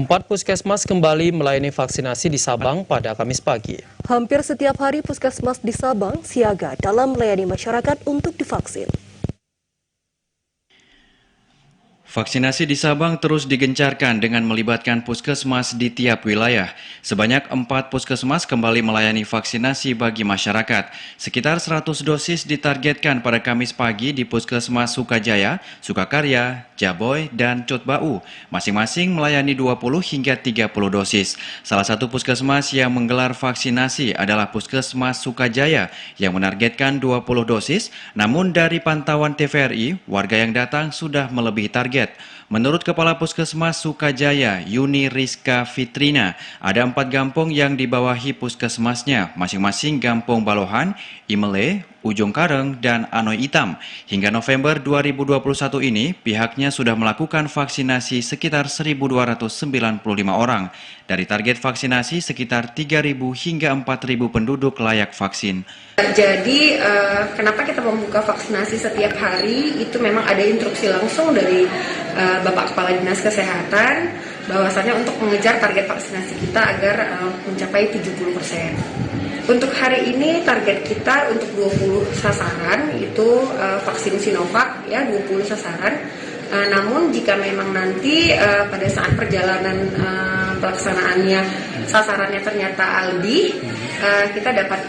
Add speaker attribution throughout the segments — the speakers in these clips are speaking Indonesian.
Speaker 1: 4 puskesmas kembali melayani vaksinasi di Sabang pada Kamis pagi.
Speaker 2: Hampir setiap hari puskesmas di Sabang siaga dalam melayani masyarakat untuk divaksin.
Speaker 3: Vaksinasi di Sabang terus digencarkan dengan melibatkan puskesmas di tiap wilayah. Sebanyak 4 puskesmas kembali melayani vaksinasi bagi masyarakat. Sekitar 100 dosis ditargetkan pada Kamis pagi di Puskesmas Sukajaya, Sukakarya, Jaboy, dan Cotbau. Masing-masing melayani 20 hingga 30 dosis. Salah satu puskesmas yang menggelar vaksinasi adalah Puskesmas Sukajaya yang menargetkan 20 dosis, namun dari pantauan TVRI, warga yang datang sudah melebihi target. Menurut Kepala Puskesmas Sukajaya, Yuni Rizka Fitrina, ada 4 gampong yang dibawahi puskesmasnya, masing-masing Gampong Balohan, Imele, Ujung Kareng, dan Anoy Itam. Hingga November 2021 ini, pihaknya sudah melakukan vaksinasi sekitar 1.295 orang. Dari target vaksinasi sekitar 3.000 hingga 4.000 penduduk layak vaksin.
Speaker 4: Jadi kenapa kita membuka vaksinasi setiap hari, itu memang ada instruksi langsung dari Bapak Kepala Dinas Kesehatan bahwasanya untuk mengejar target vaksinasi kita agar mencapai 70%. Untuk hari ini target kita untuk 20 sasaran itu vaksin Sinovac ya, 20 sasaran. Namun jika memang nanti pada saat perjalanan pelaksanaannya sasarannya ternyata lebih, kita dapat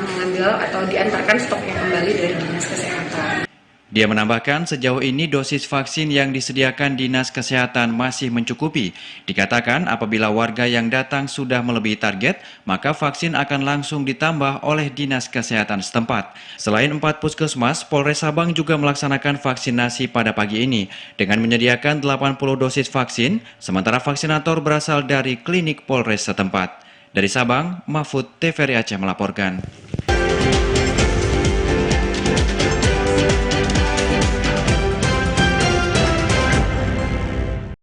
Speaker 4: mengambil atau diantarkan stoknya kembali dari Dinas Kesehatan.
Speaker 3: Dia menambahkan sejauh ini dosis vaksin yang disediakan Dinas Kesehatan masih mencukupi. Dikatakan apabila warga yang datang sudah melebihi target, maka vaksin akan langsung ditambah oleh Dinas Kesehatan setempat. Selain 4 puskesmas, Polres Sabang juga melaksanakan vaksinasi pada pagi ini dengan menyediakan 80 dosis vaksin, sementara vaksinator berasal dari klinik Polres setempat. Dari Sabang, Mahfud TVRI Aceh melaporkan.